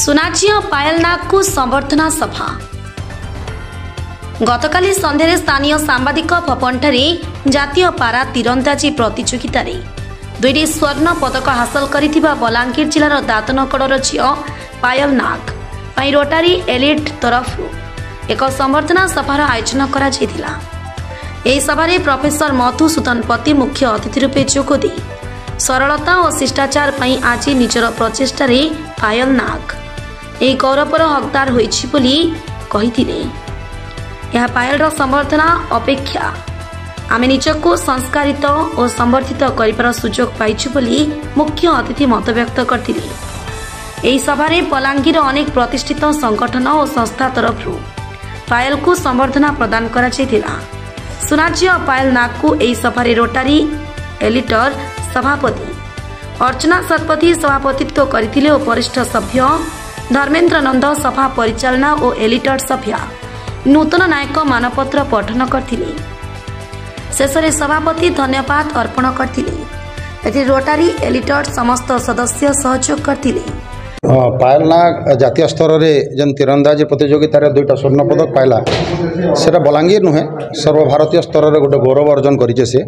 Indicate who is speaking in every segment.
Speaker 1: सुनाझिया पायल नाग को संबर्धना सभा गतकाली संध्यारे स्थानीय सांबादिक भवनठारे जातीय पारा तीरंदाजी प्रतियोगिता दुईटी स्वर्ण पदक हासिल करिथिबा बलांगीर जिलार दातनकड़र झियो पायल नाग पई रोटारी एलिट तरफ एक संबर्धना सभार आयोजन करा जायतिला। एही सभारे प्रोफेसर मधुसूदन पति मुख्य अतिथि रूपे जोगदे सरलता और शिष्टाचार पई आज निजर प्रचेष्टार पायल नाग यह गौरवर हकदार होइछि बोली कहिथिले। यह पायल संबर्धना अपेक्षा आमे निजको संस्कारित और संवर्धित करिपार सुजोग पाइछु बोली मुख्य अतिथि मत व्यक्त करथिले। एही सभारे बलांगीर अनेक प्रतिष्ठित संगठन और संस्था तरफ पायल को संबर्धना प्रदान करा जायतिला। सुनाझिया पायल नाग को एही सभारे रोटारी एलिटर सभापति अर्चना शतपथी सभापतित्व करथिले और वरिष्ठ सभ्य धर्मेन्द्र नंद सभा परिचालना और एलिटर सभ्य नूतन नायक मानपत्र पठन करथिले। शेषरे सभापति धन्यवाद अर्पण करथिले। रोटारी एलिटर समस्त सदस्य सहयोग करथिले।
Speaker 2: पायल नाग जातीय स्तर में जन तीरंदाजी प्रतियोगितार दुईटा स्वर्ण पदक पाइला सेटा बलांगीर नुहे सर्वभारतीय स्तर में गोटे गौरव अर्जन करिছে से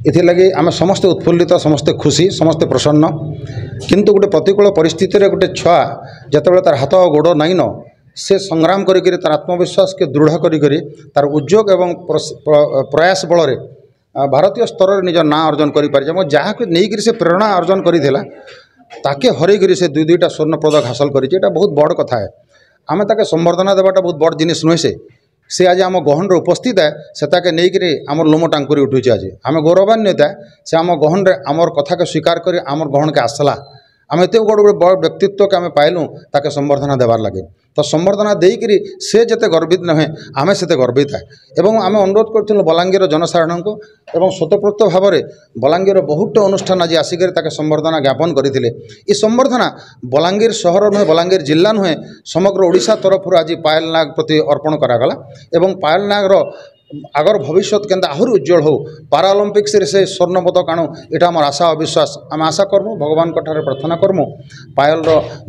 Speaker 2: इथिलागी आम समस्ते उत्फुल्लित समस्ते खुशी समस्ते प्रसन्न किंतु गोटे प्रतिकूल परिस्थिति रे गोटे छुआ जितेबाला तार हाथ गोड़ नाइन से संग्राम करी तार आत्मविश्वास के दृढ़ करी तार उद्योग एवं प्रयास बल भारतीय स्तर में निज ना अर्जन कर जहाँ नहीं से प्रेरणा अर्जन करा ताके हरईकरी से दुईटा स्वर्ण पदक हासिल करिছে एटा बहुत बड़ कथा है। आमे ताके संबर्धना देवाटा बहुत बड़ जिनिस नुहे से आज आम गहन उपस्थित है से ताके नहीं आम लोम टांकुरी उठुचे। आज आम गौरवान्वित है से आम गहन आमर कथा के स्वीकार कर आमर गहन के आसला आम एत बड़ बड़ व्यक्तित्व के आम पाइलु ताके संबर्धना देवार लगे तो संबर्धना देकरी से जते गर्वित नुहे आमे सेते गर्वित है। एवं आम अनुरोध करूँ बलांगीर जनसाधारण को एवं स्वतःप्रत भाव में बलांगीर बहुत अनुष्ठान आज आसिक संबर्धना ज्ञापन करते। ये संबर्धना बलांगीर सहर नुहे बलांगीर जिला नुहे समग्र ओडिशा तरफ आज पायल नाग प्रति अर्पण करागला एवं पायल नागर आगर भविष्य केंता आहरी उज्जवल हो पारालंपिक्स से स्वर्ण पदक आणु यहाँ आम आशा अविश्वास आम आशा करमु भगवान ठारे प्रार्थना करमु पायल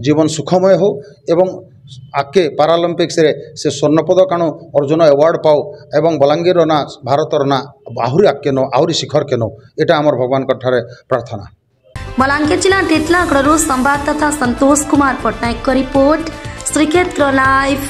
Speaker 2: जीवन सुखमय हो एवं आके पारालंपिक्स से स्वर्ण पदक आणु अर्जुन अवार्ड पाओ एवं बलांगीर ना भारतर ना आहरी आके नो आहरी शिखर के नो यहाँ आम भगवान ठारे प्रार्थना।
Speaker 1: बलांगीर जिला टेटलागढ़ संवाददाता संतोष कुमार पट्टनायक रिपोर्ट श्रीक्षेत्र लाइव।